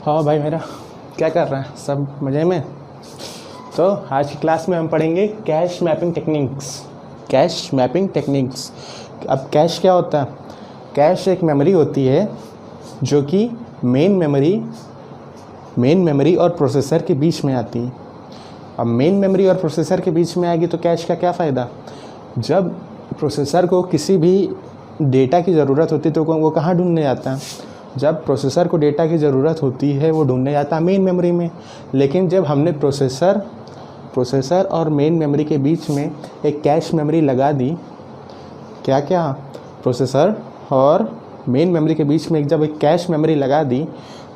हाँ भाई मेरा क्या कर रहा है? सब मज़े में। तो आज की क्लास में हम पढ़ेंगे cash mapping techniques. Cash mapping techniques. अब कैश क्या होता है? कैश एक मेमोरी होती है जो कि मेन मेमोरी और प्रोसेसर के बीच में आती है। अब मेन मेमोरी और प्रोसेसर के बीच में आएगी तो कैश का क्या फ़ायदा? जब प्रोसेसर को किसी भी डेटा की ज़रूरत होती है तो वो कहाँ ढूंढने जाता है? जब प्रोसेसर को डेटा की ज़रूरत होती है वो ढूंढने जाता है मेन मेमोरी में। लेकिन जब हमने प्रोसेसर और मेन मेमोरी के बीच में एक कैश मेमोरी लगा दी, क्या प्रोसेसर और मेन मेमोरी के बीच में जब एक कैश मेमोरी लगा दी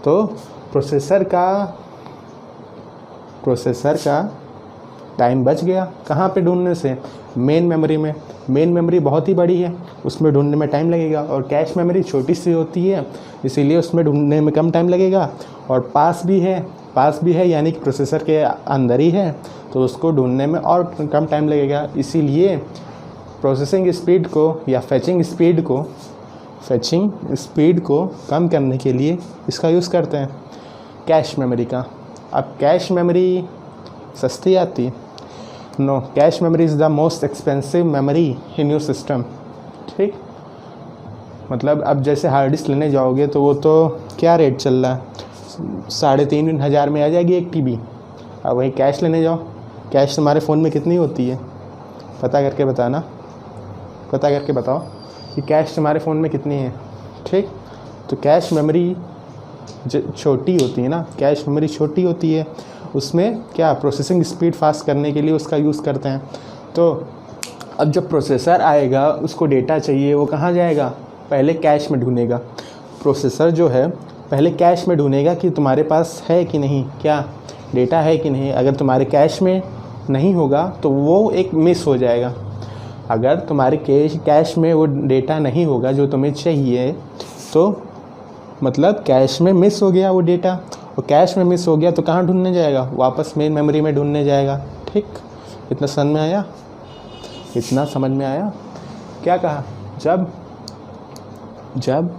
तो प्रोसेसर का टाइम बच गया। कहाँ पे ढूंढने से? मेन मेमोरी में। मेन मेमोरी बहुत ही बड़ी है, उसमें ढूंढने में टाइम लगेगा, और कैश मेमोरी छोटी सी होती है इसीलिए उसमें ढूंढने में कम टाइम लगेगा, और पास भी है यानी कि प्रोसेसर के अंदर ही है तो उसको ढूंढने में और कम टाइम लगेगा। इसीलिए प्रोसेसिंग स्पीड को या फैचिंग स्पीड को कम करने के लिए इसका यूज़ करते हैं, कैश मेमोरी का। अब कैश मेमोरी सस्ती आती? No, cache memory is the most expensive memory in your system. ठीक, मतलब अब जैसे हार्ड डिस्क लेने जाओगे तो वो तो क्या रेट चल रहा है, 3,500 में आ जाएगी एक TB। अब वही कैश लेने जाओ, कैश तुम्हारे फ़ोन में कितनी होती है? पता करके बताओ कि कैश तुम्हारे फ़ोन में कितनी है। ठीक, तो कैश मेमोरी छोटी होती है ना, कैश मेमोरी छोटी होती है, उसमें क्या प्रोसेसिंग स्पीड फास्ट करने के लिए उसका यूज़ करते हैं। तो अब जब प्रोसेसर आएगा उसको डेटा चाहिए, वो कहाँ जाएगा? पहले कैश में ढूंढेगा। प्रोसेसर जो है पहले कैश में ढूंढेगा कि तुम्हारे पास है कि नहीं, क्या डेटा है कि नहीं। अगर तुम्हारे कैश में नहीं होगा तो वो एक मिस हो जाएगा। अगर तुम्हारे कैश में वो डेटा नहीं होगा जो तुम्हें चाहिए तो मतलब कैश में मिस हो गया वो डेटा, और कैश में मिस हो गया तो कहाँ ढूंढने जाएगा? वापस मेन मेमोरी में ढूंढने जाएगा। ठीक, इतना समझ में आया? क्या कहा? जब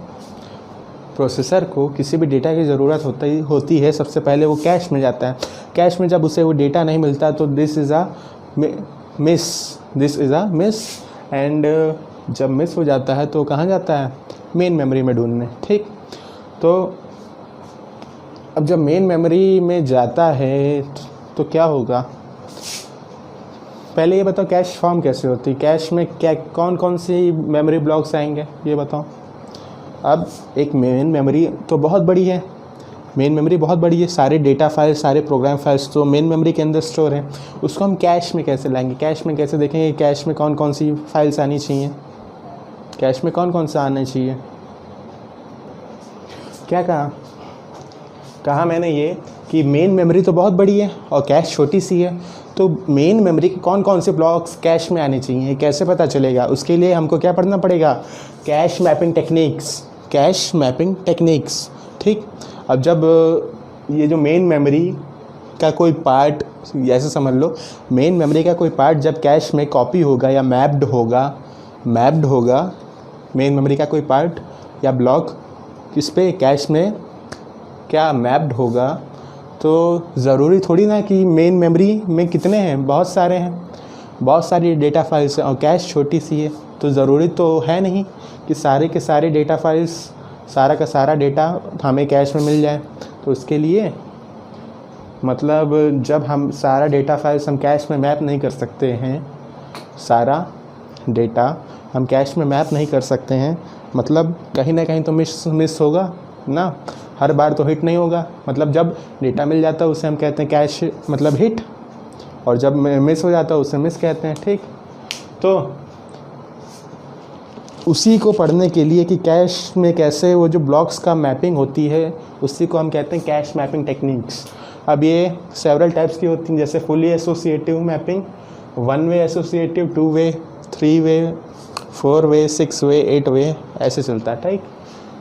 प्रोसेसर को किसी भी डेटा की ज़रूरत होती है सबसे पहले वो कैश में जाता है। कैश में जब उसे वो डेटा नहीं मिलता तो this is a miss, and जब मिस हो जाता है तो कहाँ जाता है? मेन मेमोरी में ढूंढने। ठीक, तो अब जब मेन मेमोरी में जाता है तो क्या होगा? पहले ये बताओ कैश फॉर्म कैसे होती है, कैश में क्या कौन सी मेमोरी ब्लॉक्स आएंगे ये बताओ। अब एक मेन मेमोरी तो बहुत बड़ी है, सारे डेटा फाइल्स, सारे प्रोग्राम फाइल्स तो मेन मेमोरी के अंदर स्टोर हैं। उसको हम कैश में कैसे लाएंगे? कैश में कैसे देखेंगे कैश में कौन सी फाइल्स आनी चाहिए, कैश में कौन सा आना चाहिए? क्या कहा मैंने ये कि मेन मेमोरी तो बहुत बड़ी है और कैश छोटी सी है, तो मेन मेमोरी के कौन से ब्लॉक्स कैश में आने चाहिए कैसे पता चलेगा? उसके लिए हमको क्या पढ़ना पड़ेगा? Cash mapping techniques. ठीक, अब जब ये जो मेन मेमोरी का कोई पार्ट, ऐसे समझ लो मेन मेमोरी का कोई पार्ट जब कैश में कॉपी होगा या मैप्ड होगा मेन मेमोरी का कोई पार्ट या ब्लॉक किस पे? कैश में क्या मैप्ड होगा, तो ज़रूरी थोड़ी ना कि मेन मेमोरी में कितने हैं, बहुत सारी डेटा फाइल्स हैं और कैश छोटी सी है, तो ज़रूरी तो है नहीं कि सारे के सारे डेटा फाइल्स, सारा का सारा डेटा हमें कैश में मिल जाए। तो उसके लिए मतलब जब हम सारा डेटा फाइल्स हम कैश में मैप नहीं कर सकते हैं, सारा डेटा हम कैश में मैप नहीं कर सकते हैं, मतलब कहीं ना कहीं तो मिस होगा ना, हर बार तो हिट नहीं होगा। मतलब जब डेटा मिल जाता है उसे हम कहते हैं कैश मतलब हिट, और जब मिस हो जाता है उसे मिस कहते हैं। ठीक, तो उसी को पढ़ने के लिए कि कैश में कैसे वो जो ब्लॉक्स का मैपिंग होती है उसी को हम कहते हैं कैश मैपिंग टेक्निक्स। अब ये सेवरल टाइप्स की होती हैं, जैसे फुली एसोसिएटिव मैपिंग, 1 वे एसोसिएटिव, 2 वे, 3 वे, 4 वे, 6 वे, 8 वे, ऐसे चलता है। ठीक,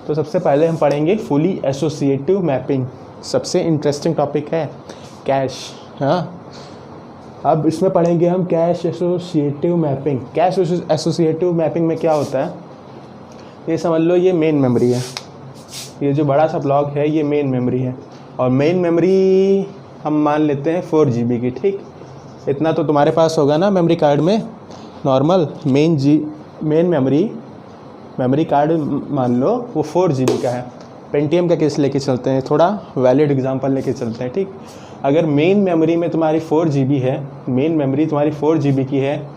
तो सबसे पहले हम पढ़ेंगे फुली एसोसिएटिव मैपिंग। सबसे इंटरेस्टिंग टॉपिक है कैश। हाँ, अब इसमें पढ़ेंगे हम cash associative mapping. Cash associative mapping में क्या होता है? ये समझ लो ये मेन मेमोरी है, ये जो बड़ा सा ब्लॉक है ये मेन मेमोरी है, और मेन मेमोरी हम मान लेते हैं 4 GB की, ठीक। इतना तो तुम्हारे पास होगा ना मेमोरी कार्ड में नॉर्मल। मेन मेमोरी कार्ड मान लो वो 4 GB का है। पेंटियम का केस लेके चलते हैं, थोड़ा वैलिड एग्जांपल लेके चलते हैं, ठीक। अगर मेन मेमोरी में तुम्हारी 4 GB है, मेन मेमोरी तुम्हारी 4 GB की है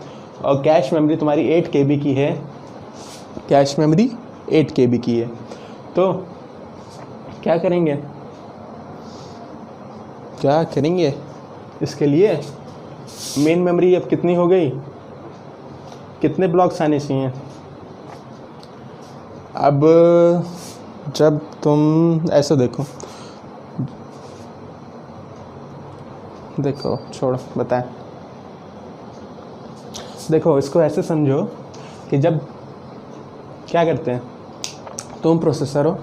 और कैश मेमोरी तुम्हारी 8 KB की है, कैश मेमोरी 8 KB की है, तो क्या करेंगे इसके लिए? मेन मेमोरी अब कितनी हो गई, कितने ब्लॉक्स आने चाहिए? अब जब तुम ऐसे देखो छोड़ो बताएं। देखो इसको ऐसे समझो कि जब क्या करते हैं, तुम प्रोसेसर हो,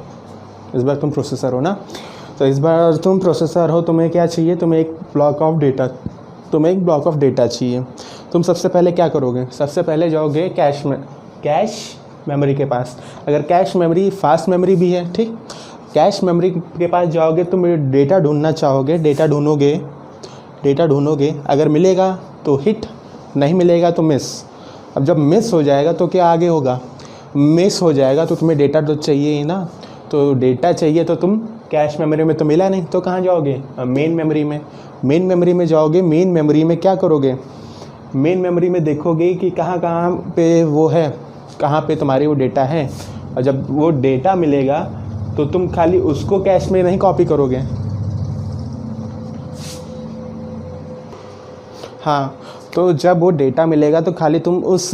इस बार तुम प्रोसेसर हो ना, तो इस बार तुम प्रोसेसर हो, तुम्हें क्या चाहिए? तुम्हें एक ब्लॉक ऑफ डेटा चाहिए। तुम सबसे पहले क्या करोगे? सबसे पहले जाओगे कैश मेमोरी के पास। अगर कैश मेमोरी फास्ट मेमोरी भी है, ठीक, कैश मेमोरी के पास जाओगे, तुम डेटा ढूंढना चाहोगे, डेटा ढूंढोगे, अगर मिलेगा तो हिट, नहीं मिलेगा तो मिस। अब जब मिस हो जाएगा तो क्या आगे होगा? मिस हो जाएगा तो तुम्हें डेटा तो चाहिए ही ना, तो डेटा चाहिए तो तुम कैश मेमोरी में तो मिला नहीं, तो कहाँ जाओगे? मेन मेमोरी में जाओगे। मेन मेमोरी में क्या करोगे? मेन मेमोरी में देखोगे कि कहाँ पे वो है, कहाँ पे तुम्हारी वो डेटा है, और जब वो डेटा मिलेगा तो तुम खाली उसको कैश में नहीं कॉपी करोगे। हाँ, तो जब वो डेटा मिलेगा तो खाली तुम उस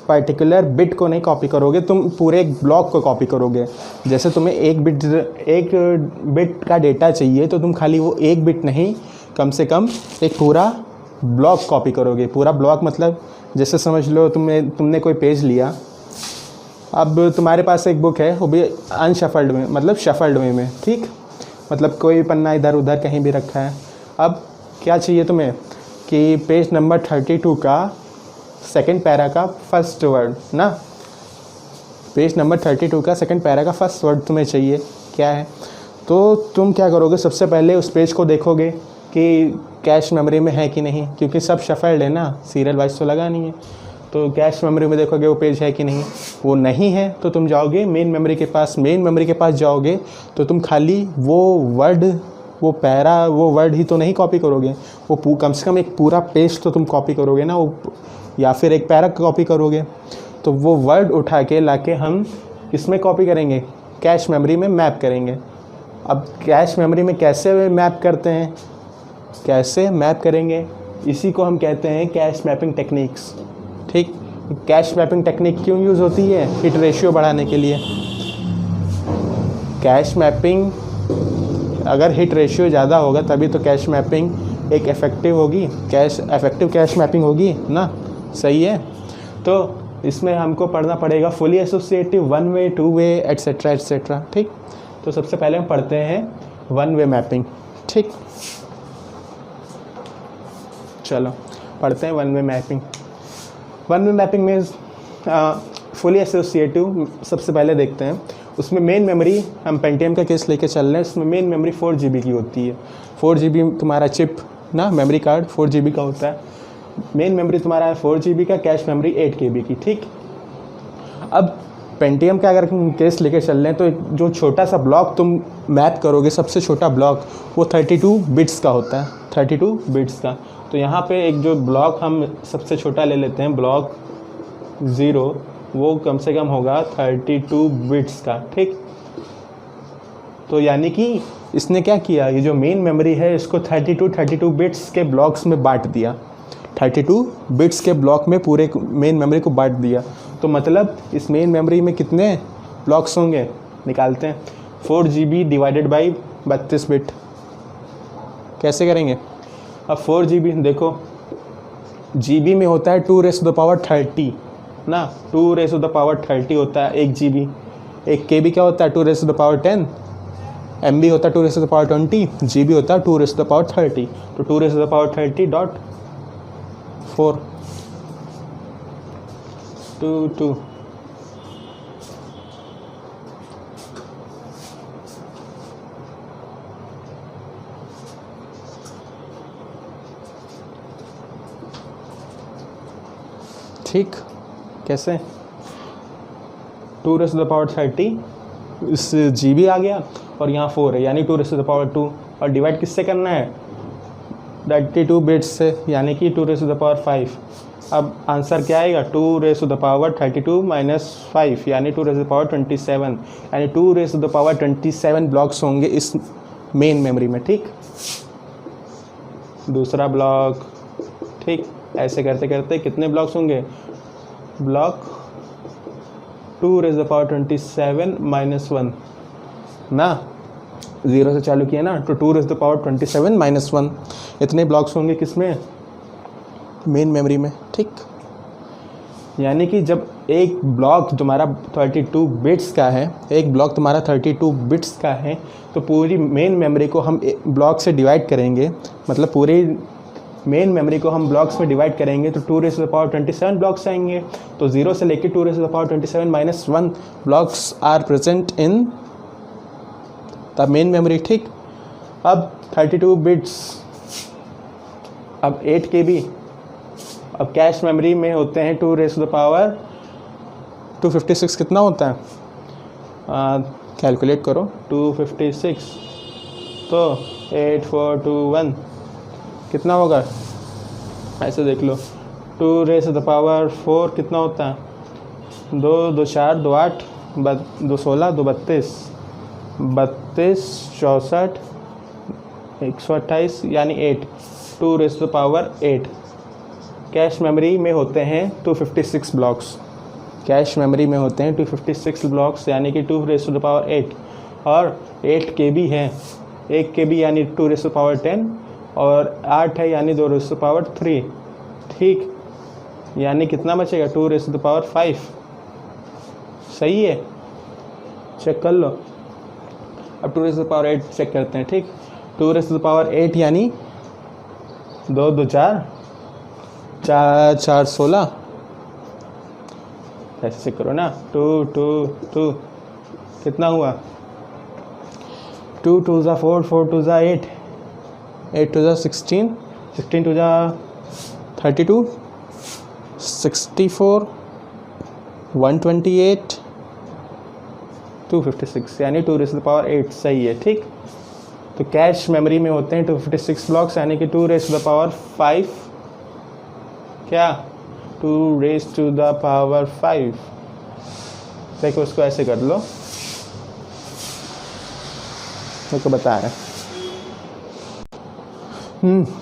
पर्टिकुलर बिट को नहीं कॉपी करोगे, तुम पूरे एक ब्लॉक को कॉपी करोगे। जैसे तुम्हें एक बिट का डेटा चाहिए तो तुम खाली वो एक बिट नहीं, कम से कम एक पूरा ब्लॉक कॉपी करोगे। पूरा ब्लॉक मतलब जैसे समझ लो तुमने कोई पेज लिया, अब तुम्हारे पास एक बुक है, वो भी अनशफल्ड में, मतलब शफल्ड में, ठीक, मतलब कोई पन्ना इधर उधर कहीं भी रखा है। अब क्या चाहिए तुम्हें कि पेज नंबर 32 का सेकंड पैरा का फर्स्ट वर्ड ना, पेज नंबर 32 का सेकंड पैरा का फर्स्ट वर्ड तुम्हें चाहिए, क्या है? तो तुम क्या करोगे? सबसे पहले उस पेज को देखोगे कि कैश मेमोरी में है कि नहीं, क्योंकि सब शफल्ड है ना, सीरियल वाइज तो लगा नहीं है, तो कैश मेमोरी में देखोगे वो पेज है कि नहीं। वो नहीं है तो तुम जाओगे मेन मेमोरी के पास जाओगे, तो तुम खाली वो वर्ड, वो पैरा, वो वर्ड ही तो नहीं कॉपी करोगे, वो कम से कम एक पूरा पेज तो तुम कॉपी करोगे ना, वो या फिर एक पैरा कॉपी करोगे। तो वो वर्ड उठा के लाके हम किसमें कॉपी करेंगे? कैश मेमोरी में मैप करेंगे। अब कैश मेमोरी में कैसे मैप करते हैं, कैसे मैप करेंगे, इसी को हम कहते हैं कैश मैपिंग टेक्निक्स, ठीक। कैश मैपिंग टेक्निक क्यों यूज़ होती है? हिट रेशियो बढ़ाने के लिए। कैश मैपिंग, अगर हिट रेशियो ज़्यादा होगा तभी तो कैश मैपिंग एक इफ़ेक्टिव कैश मैपिंग होगी ना, सही है। तो इसमें हमको पढ़ना पड़ेगा fully associative, one way, two way, etcetera, ठीक। तो सबसे पहले हम पढ़ते हैं वन वे मैपिंग, ठीक। चलो पढ़ते हैं one way mapping. One way mapping में फुली एसोसिएटिव सबसे पहले देखते हैं। उसमें मेन मेमोरी, हम पेंटियम का केस लेके चल रहे हैं, उसमें मेन मेमोरी 4 GB की होती है। 4 GB तुम्हारा चिप ना, मेमोरी कार्ड 4 GB का होता है। मेन मेमोरी तुम्हारा है 4 GB का, कैश मेमोरी 8 KB की, ठीक। अब पेंटियम का अगर केस लेके चल रहे हैं तो जो छोटा सा ब्लॉक तुम मैप करोगे, सबसे छोटा ब्लॉक वो 32 बिट्स का होता है, 32 बिट्स का। तो यहाँ पे एक जो ब्लॉक हम सबसे छोटा ले लेते हैं, ब्लॉक 0, वो कम से कम होगा 32 बिट्स का, ठीक। तो यानी कि इसने क्या किया, ये जो मेन मेमोरी है इसको 32 बिट्स के ब्लॉक्स में बांट दिया, 32 बिट्स के ब्लॉक में पूरे मेन मेमोरी को बांट दिया। तो मतलब इस मेन मेमोरी में कितने ब्लॉक्स होंगे, निकालते हैं। 4 GB डिवाइडेड बाई 32 बिट, कैसे करेंगे? अब 4 GB देखो, GB में होता है 2⁻30 ना, 2⁻30 होता है 1 GB। 1 KB क्या होता है? 2⁻10। MB होता है 2⁻20, GB होता है 2⁻30। तो 2⁻30.4 2 2 ठीक, कैसे 2⁻30 इस GB आ गया और यहाँ 4 है यानी 2⁻2 और डिवाइड किससे करना है 32 बिट्स से यानी कि 2⁵। अब आंसर क्या आएगा 2⁻32 माइनस 5 यानी 2⁻27 यानी 2⁻27 ब्लॉक्स होंगे इस मेन मेमोरी में। ठीक, दूसरा ब्लॉक। ठीक, ऐसे करते करते कितने ब्लॉक्स होंगे ब्लॉक 2⁻27 माइनस 1 ना, 0 से चालू किया ना तो 2⁻27 माइनस 1 इतने ब्लॉक्स होंगे किसमें मेन मेमोरी में। ठीक, यानी कि जब एक ब्लॉक तुम्हारा 32 बिट्स का है, एक ब्लॉक तुम्हारा 32 बिट्स का है तो पूरी मेन मेमोरी को हम ब्लॉक से डिवाइड करेंगे, मतलब पूरी मेन मेमोरी को हम ब्लॉक्स में डिवाइड करेंगे तो 2⁻27 ब्लॉक्स आएंगे। तो 0 से लेकर 2⁻27 minus 1 blocks are present in the main memory. ठीक, अब 32 बिट्स, अब 8 KB, अब कैश मेमोरी में होते हैं 2⁻256 कितना होता है कैलकुलेट करो 256 तो 8421 कितना होगा ऐसे देख लो 2⁻4 कितना होता है 2 2 4 2 8 2 16 2 32 32 64 128 यानी 8 2⁻8। कैश मेमोरी में होते हैं 256 ब्लॉक्स, कैश मेमोरी में होते हैं 256 ब्लॉक्स यानी कि 2⁻8 और 8 KB है, 1 KB यानी 2⁻10 और 8 है यानी 2⁻3। ठीक, यानी कितना बचेगा 2⁻5। सही है, चेक कर लो। अब 2⁻8 चेक करते हैं। ठीक, 2⁻8 यानी 2 2 4 4 4 16 ऐसे चेक करो ना 2 2 2 कितना हुआ 2 2 4 4 2 8 8 2 16 16 2 32 64 128 256 यानी 2⁻8 सही है। ठीक, तो कैश मेमोरी में होते हैं 256 ब्लॉक्स यानी कि 2⁻5 क्या 2⁻5 देखो उसको ऐसे कर लो मेरे को बताया।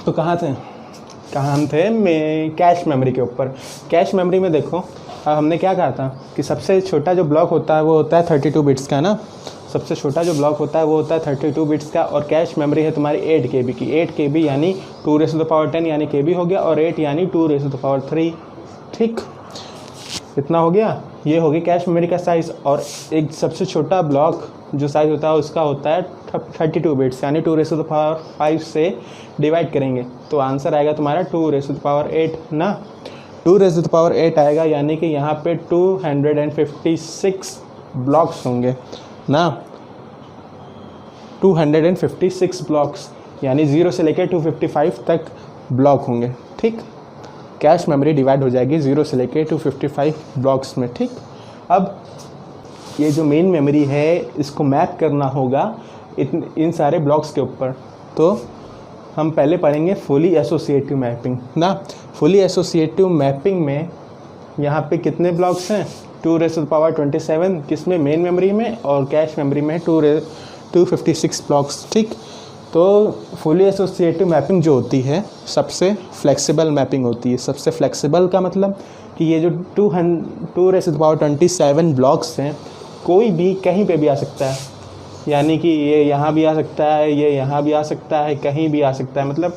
तो कहाँ हम थे कैश मेमोरी के ऊपर। कैश मेमोरी में देखो हमने क्या कहा था कि सबसे छोटा जो ब्लॉक होता है वो होता है 32 बिट्स का ना, सबसे छोटा जो ब्लॉक होता है वो होता है 32 बिट्स का और कैश मेमोरी है तुम्हारी 8 KB की। 8 KB यानी 2⁻10 यानी KB हो गया और 8 यानी 2⁻3। ठीक, इतना हो गया, ये हो गया कैश मेमोरी का साइज़। और एक सबसे छोटा ब्लॉक जो साइज़ होता है उसका होता है 32 बिट्स यानी 2⁻5 से डिवाइड करेंगे तो आंसर आएगा तुम्हारा 2⁻8 ना, 2⁻8 आएगा यानी कि यहाँ पे 256 ब्लॉक्स होंगे ना, 256 ब्लॉक्स यानी 0 से लेकर 255 तक ब्लॉक होंगे। ठीक, कैश मेमोरी डिवाइड हो जाएगी 0 से लेकर 255 ब्लॉक्स में। ठीक, अब ये जो मेन मेमोरी है इसको मैप करना होगा इन सारे ब्लॉक्स के ऊपर। तो हम पहले पढ़ेंगे फुली एसोसिएटिव मैपिंग ना। फुली एसोसिएटिव मैपिंग में यहाँ पे कितने ब्लॉक्स हैं 2⁻27 किसमें मेन मेमोरी में और कैश मेमोरी में 256 ब्लॉक्स। ठीक, तो फुली एसोसिएटिव मैपिंग जो होती है सबसे फ्लेक्सिबल मैपिंग होती है। सबसे फ्लेक्सिबल का मतलब कि ये जो 2⁻27 ब्लॉक्स हैं कोई भी कहीं पे भी आ सकता है, यानी कि ये यहाँ भी आ सकता है, ये यहाँ भी आ सकता है, कहीं भी आ सकता है, मतलब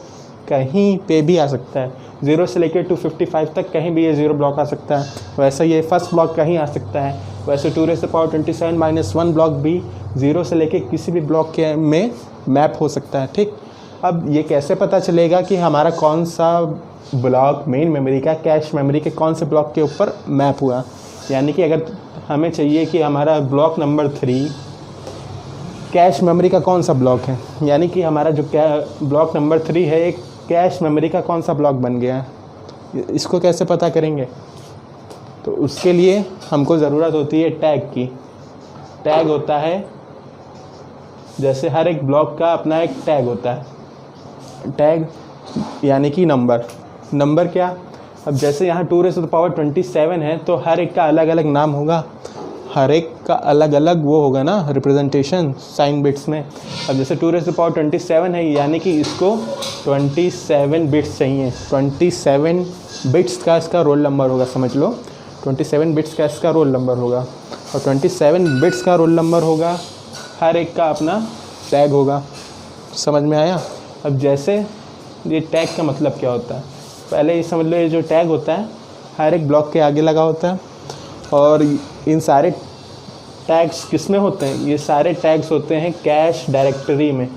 कहीं पे भी आ सकता है। 0 से लेकर 255 तक कहीं भी ये 0 ब्लॉक आ सकता है। वैसे ये फर्स्ट ब्लॉक कहीं आ सकता है। वैसे 2⁻27 माइनस 1 ब्लॉक भी 0 से लेकर किसी भी ब्लॉक के में मैप हो सकता है। ठीक, अब ये कैसे पता चलेगा कि हमारा कौन सा ब्लॉक मेन मेमोरी का कैश मेमोरी के कौन से ब्लॉक के ऊपर मैप हुआ, यानी कि अगर हमें चाहिए कि हमारा ब्लॉक नंबर 3 कैश मेमोरी का कौन सा ब्लॉक है, यानी कि हमारा जो ब्लॉक नंबर 3 है एक कैश मेमोरी का कौन सा ब्लॉक बन गया है, इसको कैसे पता करेंगे तो उसके लिए हमको ज़रूरत होती है टैग की। टैग होता है, जैसे हर एक ब्लॉक का अपना एक टैग होता है। टैग यानी कि नंबर क्या, अब जैसे यहाँ 2⁻27 है तो हर एक का अलग अलग नाम होगा, हर एक का अलग अलग वो होगा ना रिप्रेजेंटेशन साइन बिट्स में। अब जैसे 2⁻27 है यानी कि इसको 27 बिट्स चाहिए, 27 बिट्स का इसका रोल नंबर होगा, समझ लो 27 बिट्स का इसका रोल नंबर होगा, और 27 बिट्स का रोल नंबर होगा, हर एक का अपना टैग होगा। समझ में आया? अब जैसे ये टैग का मतलब क्या होता है, पहले ये समझ लो, ये जो टैग होता है हर एक ब्लॉक के आगे लगा होता है, और इन सारे टैग्स किस में होते हैं, ये सारे टैग्स होते हैं कैश डायरेक्टरी में।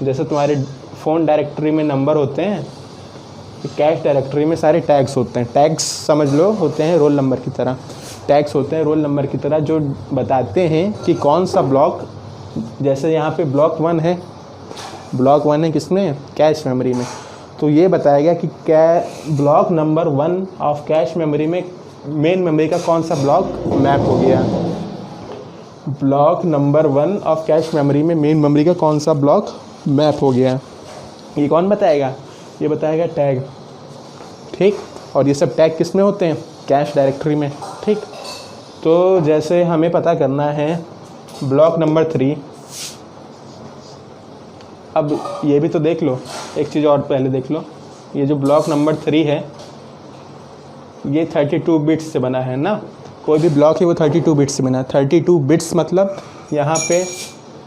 जैसे तुम्हारे फ़ोन डायरेक्टरी में नंबर होते हैं, कैश डायरेक्टरी में सारे टैग्स होते हैं। टैग्स समझ लो होते हैं रोल नंबर की तरह, टैग्स होते हैं रोल नंबर की तरह जो बताते हैं कि कौन सा ब्लॉक, जैसे यहाँ पे ब्लॉक 1 है, ब्लॉक 1 है किसमें, कैश मेमोरी में, तो ये बताएगा कि block number 1 of cache memory में मेन मेमोरी का कौन सा ब्लॉक मैप हो गया। Block number 1 of cache memory में मेन मेमोरी का कौन सा ब्लॉक मैप हो गया, ये कौन बताएगा, ये बताएगा टैग। ठीक, और ये सब टैग किस में होते हैं, कैश डायरेक्टरी में। ठीक, तो जैसे हमें पता करना है ब्लॉक नंबर 3, अब ये भी तो देख लो, एक चीज़ और पहले देख लो, ये जो ब्लॉक नंबर 3 है ये 32 बिट्स से बना है ना, कोई भी ब्लॉक है वो 32 बिट्स से बना है। 32 बिट्स मतलब यहाँ पे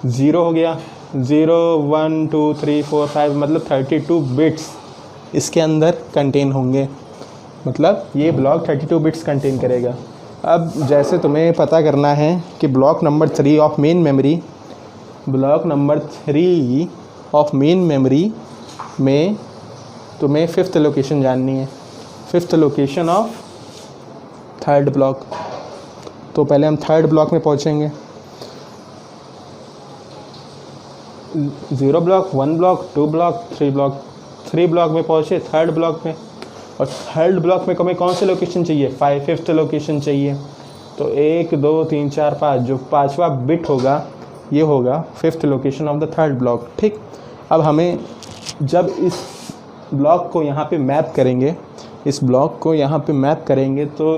0 हो गया, 0 1 2 3 4 5 मतलब 32 बिट्स इसके अंदर कंटेन होंगे, मतलब ये ब्लॉक 32 बिट्स कंटेन करेगा। अब जैसे तुम्हें पता करना है कि block number 3 of main memory, block number 3 of main memory में तुम्हें 5th लोकेशन जाननी है, 5th location of 3rd block. तो पहले हम 3rd ब्लॉक में पहुंचेंगे, 0 block 1 block 2 block 3 block, 3 block में पहुंचे 3rd ब्लॉक में, और 3rd ब्लॉक में हमें कौन सी लोकेशन चाहिए, 5th लोकेशन चाहिए। तो 1 2 3 4 5 जो 5वां बिट होगा ये होगा 5th location of the 3rd block. ठीक, अब हमें जब इस ब्लॉक को यहाँ पे मैप करेंगे, इस ब्लॉक को यहाँ पे मैप करेंगे तो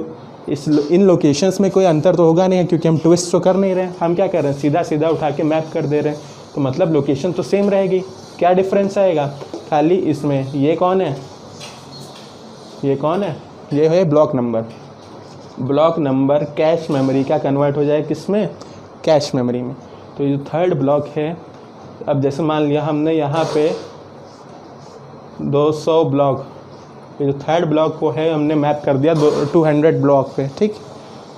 इन लोकेशंस में कोई अंतर तो होगा नहीं है, क्योंकि हम ट्विस्ट तो कर नहीं रहे हैं, हम क्या कर रहे हैं सीधा सीधा उठा के मैप कर दे रहे हैं, तो मतलब लोकेशन तो सेम रहेगी। क्या डिफरेंस आएगा, खाली इसमें ये कौन है, ये कौन है, ये है block number. Block number cache memory का कन्वर्ट हो जाए किस में, कैश मेमोरी में। तो ये जो 3rd ब्लॉक है, अब जैसे मान लिया हमने यहाँ पे 200 ब्लॉक, ये जो 3rd ब्लॉक को है हमने मैप कर दिया 200 ब्लॉक पे। ठीक,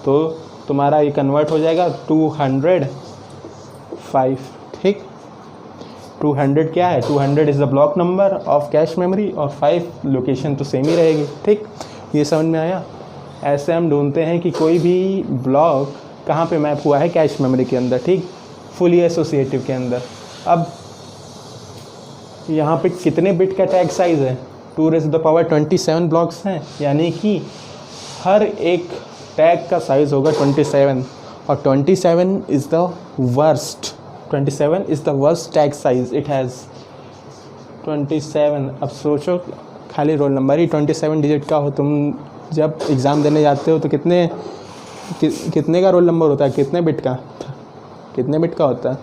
तो तुम्हारा ये कन्वर्ट हो जाएगा 205। ठीक, 200 क्या है, 200 is the block number of cache memory, और 5 लोकेशन तो सेम ही रहेगी। ठीक, ये समझ में आया? ऐसे हम ढूंढते हैं कि कोई भी ब्लॉक कहाँ पे मैप हुआ है, कैश मेमोरी के अंदर। ठीक, फुली एसोसिएटिव के अंदर। अब यहाँ पे कितने बिट का टैग साइज़ है, 2⁻27 ब्लॉक्स हैं, यानी कि हर एक टैग का साइज़ होगा 27, और 27 is the worst, 27 is the worst tag size it has 27। अब सोचो खाली रोल नंबर ही 27 डिजिट का हो, तुम जब एग्ज़ाम देने जाते हो तो कितने का रोल नंबर होता है, कितने बिट का होता है,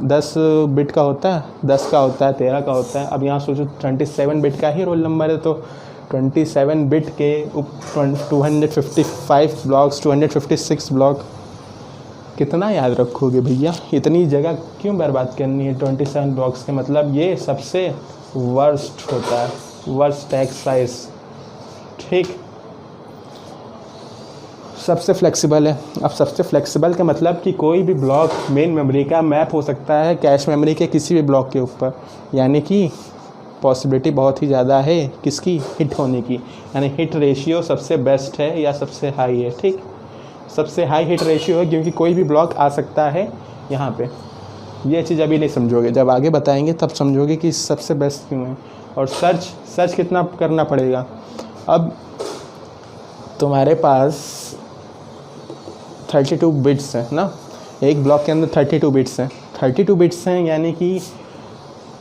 10 बिट का होता है, 10 का होता है, 13 का होता है। अब यहाँ सोचो 27 बिट का ही रोल नंबर है, तो 27 बिट के 255 ब्लॉक्स, 256 ब्लॉक, कितना याद रखोगे भैया, इतनी जगह क्यों बर्बाद करनी है 27 ब्लॉक्स के। मतलब ये सबसे वर्स्ट होता है, वर्स्ट टैग साइज। ठीक, सबसे फ्लेक्सिबल है। अब सबसे फ्लेक्सिबल का मतलब कि कोई भी ब्लॉक मेन मेमोरी का मैप हो सकता है कैश मेमोरी के किसी भी ब्लॉक के ऊपर, यानी कि पॉसिबिलिटी बहुत ही ज़्यादा है किसकी, हिट होने की, यानी हिट रेशियो सबसे बेस्ट है या सबसे हाई है। ठीक, सबसे हाई हिट रेशियो है क्योंकि कोई भी ब्लॉक आ सकता है यहाँ पे। ये चीज़ अभी नहीं समझोगे, जब आगे बताएंगे तब समझोगे कि सबसे बेस्ट क्यों है। और सर्च कितना करना पड़ेगा। अब तुम्हारे पास 32 बिट्स हैं ना, एक ब्लॉक के अंदर 32 बिट्स हैं। 32 बिट्स हैं यानी कि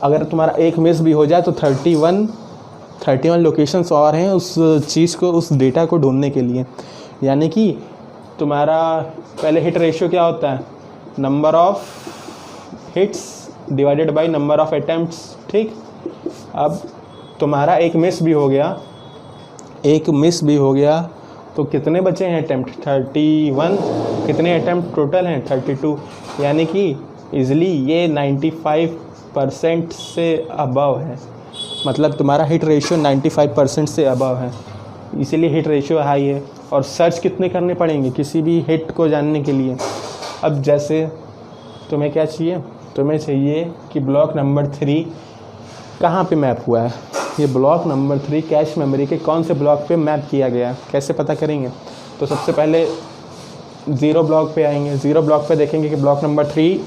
अगर तुम्हारा एक मिस भी हो जाए तो 31 लोकेशंस और हैं उस चीज़ को, उस डेटा को ढूंढने के लिए। यानी कि तुम्हारा पहले हिट रेशियो क्या होता है, number of hits divided by number of attempts, ठीक। अब तुम्हारा एक मिस भी हो गया तो कितने बचे हैं अटैम्प्ट, 31। कितने अटैम्प्ट टोटल हैं, 32। यानी कि ईज़िली ये 95% से अबव है, मतलब तुम्हारा हिट रेशियो 95% से अबव है, इसीलिए हिट रेशियो हाई है। और सर्च कितने करने पड़ेंगे किसी भी हिट को जानने के लिए। अब जैसे तुम्हें क्या चाहिए, तुम्हें चाहिए कि ब्लॉक नंबर 3 कहाँ पे मैप हुआ है। ये ब्लॉक नंबर 3 कैश मेमोरी के कौन से ब्लॉक पे मैप किया गया है, कैसे पता करेंगे। तो सबसे पहले 0 ब्लॉक पे आएंगे, 0 ब्लॉक पे देखेंगे कि ब्लॉक नंबर 3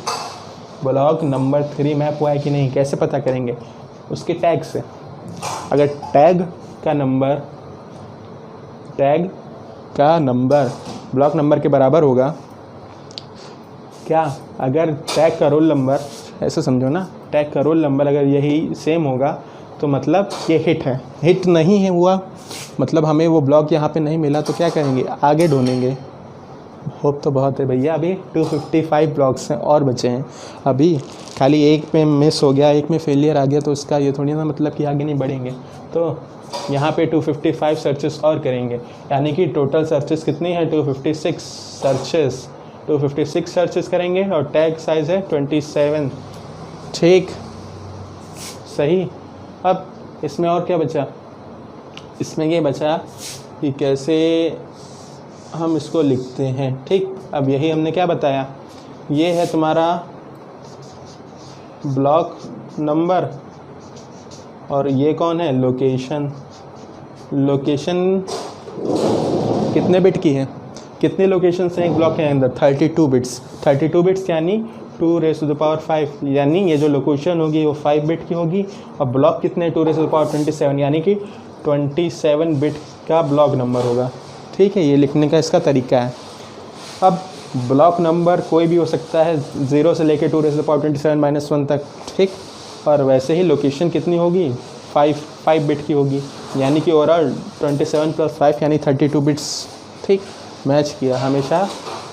मैप हुआ है कि नहीं। कैसे पता करेंगे, उसके टैग से। अगर टैग का नंबर ब्लॉक नंबर के बराबर होगा, क्या अगर टैग का रोल नंबर, ऐसे समझो ना, टैग का रोल नंबर अगर यही सेम होगा तो मतलब ये हिट है। हिट नहीं है हुआ मतलब हमें वो ब्लॉक यहाँ पे नहीं मिला, तो क्या करेंगे, आगे ढूंढेंगे। होप तो बहुत है भैया, अभी 255 ब्लॉक्स हैं और बचे हैं। अभी खाली एक में मिस हो गया, एक में फेलियर आ गया तो उसका ये थोड़ी ना मतलब कि आगे नहीं बढ़ेंगे। तो यहाँ पे 255 सर्चेस और करेंगे, यानी कि टोटल सर्चेस कितनी है, 256 सर्चेस करेंगे और टैग साइज़ है 27, ठीक, सही। अब इसमें और क्या बचा, इसमें ये बचा कि कैसे हम इसको लिखते हैं, ठीक। अब यही हमने क्या बताया, ये है तुम्हारा ब्लॉक नंबर और ये कौन है, लोकेशन कितने बिट की है, कितने लोकेशन हैं एक ब्लॉक के अंदर, 32 बिट्स यानी 2⁵, यानी ये जो लोकेशन होगी वो 5 बिट की होगी। और ब्लॉक कितने, 2⁻27 यानी कि 27 बिट का ब्लॉक नंबर होगा, ठीक है। ये लिखने का इसका तरीका है। अब ब्लॉक नंबर कोई भी हो सकता है, 0 से लेके 2⁻27-1 तक, ठीक। और वैसे ही लोकेशन कितनी होगी, 5 बिट की होगी, यानी कि ओवरऑल 27 + 5 यानी 32 बिट्स, ठीक। मैच किया, हमेशा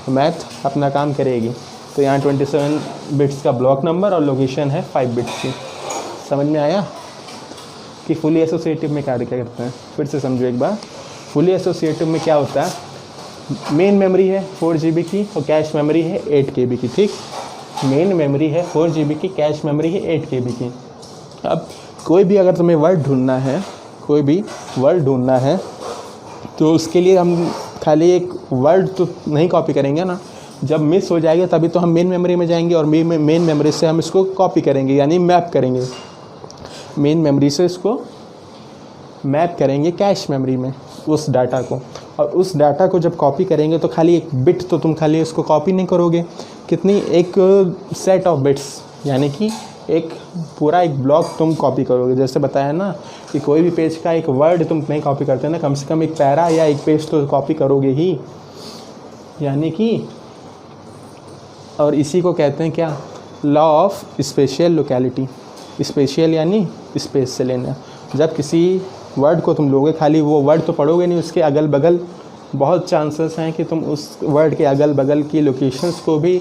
मैथ अपना काम करेगी। तो यहाँ 27 बिट्स का ब्लॉक नंबर और लोकेशन है 5 बिट्स की। समझ में आया कि फुली एसोसिएटिव में क्या करते हैं, फिर से समझो एक बार। फुली एसोसिएटिव में क्या होता है, मेन मेमोरी है 4 GB की और कैश मेमोरी है 8 KB की, ठीक। मेन मेमोरी है 4 GB की, कैश मेमोरी है 8 KB की। अब कोई भी अगर तुम्हें वर्ड ढूंढना है तो उसके लिए हम खाली एक वर्ड तो नहीं कॉपी करेंगे ना, जब मिस हो जाएगा तभी तो हम मेन मेमोरी में जाएंगे और मेन मेमोरी से हम इसको कॉपी करेंगे, यानी मैप करेंगे। मेन मेमोरी से इसको मैप करेंगे कैश मेमोरी में उस डाटा को, और उस डाटा को जब कॉपी करेंगे तो खाली एक बिट तो तुम खाली इसको कॉपी नहीं करोगे, कितनी, एक सेट ऑफ बिट्स, यानी कि एक पूरा एक ब्लॉक तुम कॉपी करोगे। जैसे बताया ना कि कोई भी पेज का एक वर्ड तुम नहीं कॉपी करते ना, कम से कम एक पैरा या एक पेज तो कॉपी करोगे ही, यानी कि। और इसी को कहते हैं क्या, law of spatial locality. Spatial यानी स्पेस से लेना। जब किसी वर्ड को तुम लोगे, खाली वो वर्ड तो पढ़ोगे नहीं, उसके अगल बगल बहुत चांसेस हैं कि तुम उस वर्ड के अगल बगल की लोकेशंस को भी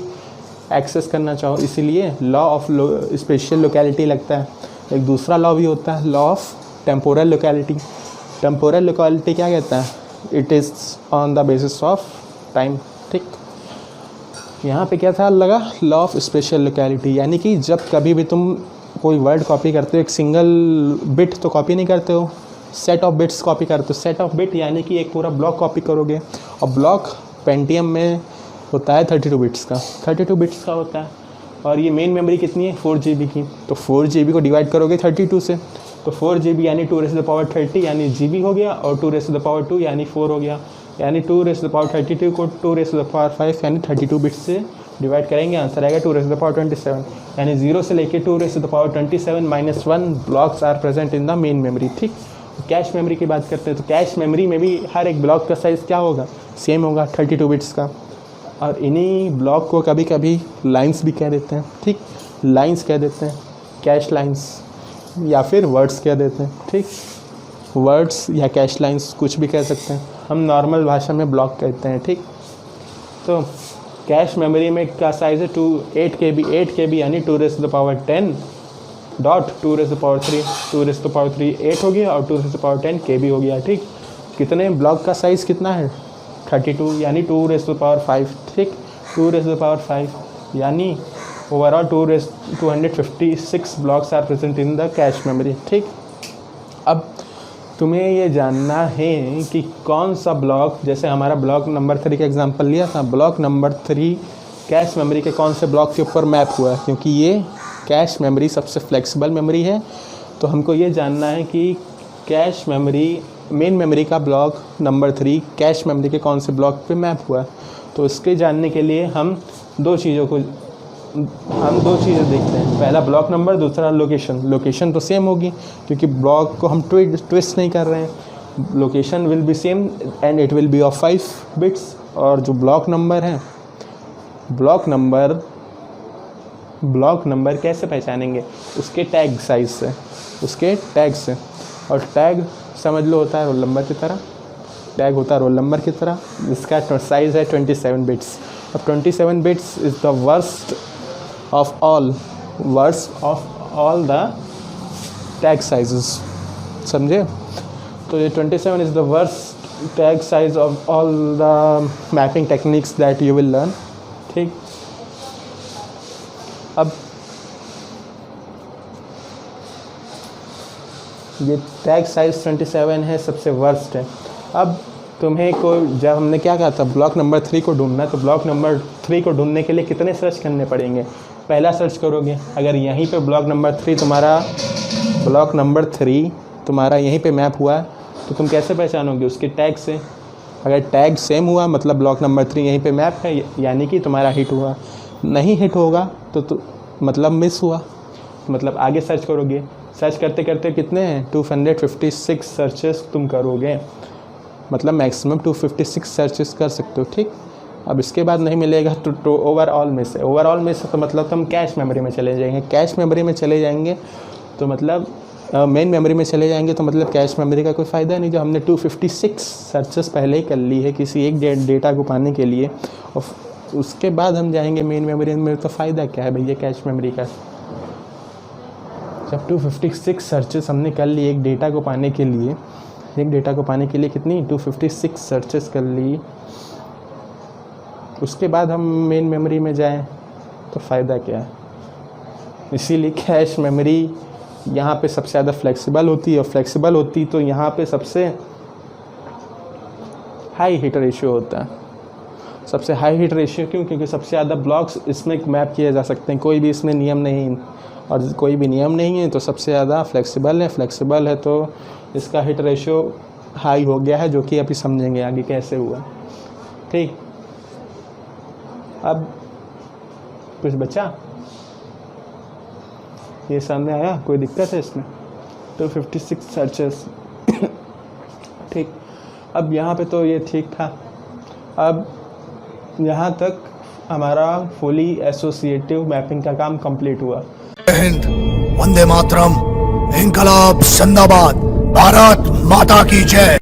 एक्सेस करना चाहो, इसीलिए लॉ ऑफ स्पेशियल लोकेलिटी लगता है। एक दूसरा लॉ भी होता है, law of temporal locality. Temporal locality क्या कहता है, it is on the basis of time, ठीक। यहाँ पे क्या था लगा, लॉ ऑफ स्पेशियल लोकेलिटी, यानी कि जब कभी भी तुम कोई वर्ड कॉपी करते हो, एक सिंगल बिट तो कॉपी नहीं करते हो, सेट ऑफ बिट्स कॉपी करते हो। सेट ऑफ बिट यानी कि एक पूरा ब्लॉक कॉपी करोगे, और ब्लॉक पेंटियम में होता है 32 बिट्स का होता है। और ये मेन मेमोरी कितनी है, 4 GB की, तो 4 GB को डिवाइड करोगे 32 से, तो 4 GB यानी 2⁻30 यानी GB हो गया, और 2⁻2 यानी 4 हो गया, यानी 2⁻32 को 2⁻5 यानी 32 बिट्स से डिवाइड करेंगे, आंसर आएगा 2⁻27, यानी 0 से लेके 2⁻27 -1 blocks are present in the main memory, ठीक। कैश मेमोरी की बात करते हैं तो कैश मेमोरी में भी हर एक ब्लॉक का साइज़ क्या होगा, सेम होगा 32 बिट्स का। और इन्हीं ब्लॉक को कभी कभी लाइंस भी कह देते हैं, ठीक, लाइंस कह देते हैं, कैश लाइंस या फिर वर्ड्स कह देते हैं, ठीक, वर्ड्स या कैश लाइंस कुछ भी कह सकते हैं, हम नॉर्मल भाषा में ब्लॉक कहते हैं, ठीक। तो कैश मेमोरी में का साइज़ है 8 KB यानी 2⁻10 डॉट 2⁻3 8 हो गया और 2⁻10 KB हो गया, ठीक। कितने ब्लॉक का साइज़ कितना है 32 यानी 2�5, ठीक, 2�5 यानी overall 256 blocks are present in the cache memory, ठीक। अब तुम्हें ये जानना है कि कौन सा ब्लॉक, जैसे हमारा ब्लॉक नंबर 3 का एग्जांपल लिया था, ब्लॉक नंबर 3 कैश मेमोरी के कौन से ब्लॉक के ऊपर मैप हुआ है, क्योंकि ये कैश मेमोरी सबसे फ्लेक्सिबल मेमोरी है। तो हमको ये जानना है कि कैश मेमोरी, मेन मेमोरी का ब्लॉक नंबर 3 कैश मेमोरी के कौन से ब्लॉक पे मैप हुआ है। तो इसके जानने के लिए हम दो चीज़ें देखते हैं, पहला ब्लॉक नंबर, दूसरा लोकेशन तो सेम होगी क्योंकि ब्लॉक को हम ट्विस्ट नहीं कर रहे हैं, location will be same and it will be of 5 bits. और जो ब्लॉक नंबर है, ब्लॉक नंबर कैसे पहचानेंगे, उसके टैग साइज से, उसके टैग से। और टैग समझ लो होता है रोल नंबर की तरह, टैग होता है रोल नंबर की तरह, इसका साइज़ है 27 बिट्स। अब 27 bits is the worst of all the tag sizes, समझे। तो ये 27 is the worst tag size of all the mapping techniques that you will learn, ठीक। अब ये टैग साइज 27 है, सबसे वर्स्ट है। अब तुम्हें को जब हमने क्या कहा था ब्लॉक नंबर 3 को ढूंढना, तो ब्लॉक नंबर 3 को ढूंढने के लिए कितने सर्च करने पड़ेंगे, पहला सर्च करोगे, अगर यहीं पे ब्लॉक नंबर 3 तुम्हारा यहीं पे मैप हुआ है तो तुम कैसे पहचानोगे, उसके टैग से। अगर टैग सेम हुआ मतलब ब्लॉक नंबर 3 यहीं पे मैप है, यानी कि तुम्हारा हिट हुआ। नहीं हिट होगा तो मतलब मिस हुआ, मतलब आगे सर्च करोगे। सर्च करते करते कितने हैं 256 सर्चेस तुम करोगे, मतलब मैक्सिमम 256 सर्चेस कर सकते हो, ठीक। अब इसके बाद नहीं मिलेगा तो ओवरऑल मिस तो मतलब तुम कैश मेमोरी में चले जाएंगे, कैश मेमोरी में चले जाएंगे तो मतलब मेन मेमोरी में चले जाएंगे तो मतलब कैश मेमोरी का कोई फ़ायदा नहीं, जो हमने 256 सर्चेस पहले ही कर ली है किसी एक डेटा को पाने के लिए, और उसके बाद हम जाएंगे मेन मेमोरी में, तो फ़ायदा क्या है भैया कैश मेमोरी का। जब 256 सर्चेस हमने कर ली एक डेटा को पाने के लिए, कितनी 256 सर्चेस कर ली, उसके बाद हम मेन मेमोरी में जाएं तो फ़ायदा क्या है। इसीलिए कैश मेमोरी यहाँ पे सबसे ज़्यादा फ्लेक्सिबल होती है, और फ्लेक्सिबल होती तो यहाँ पे सबसे हाई हिट रेशियो होता है। सबसे हाई हिट रेशियो क्यों, क्योंकि सबसे ज़्यादा ब्लॉक्स इसमें मैप किए जा सकते हैं, कोई भी इसमें नियम नहीं, और कोई भी नियम नहीं है तो सबसे ज़्यादा फ्लेक्सिबल है तो इसका हिट रेशियो हाई हो गया है, जो कि अभी समझेंगे आगे कैसे हुआ, ठीक। अब कुछ बचा, ये सामने आया, कोई दिक्कत है इसमें, 256 सर्चेस, ठीक। अब यहाँ पे तो ये ठीक था, अब यहाँ तक हमारा फुली एसोसिएटिव मैपिंग का काम कंप्लीट हुआ। हिंद, वंदे मातरम, इंकलाब जिंदाबाद, भारत माता की जय।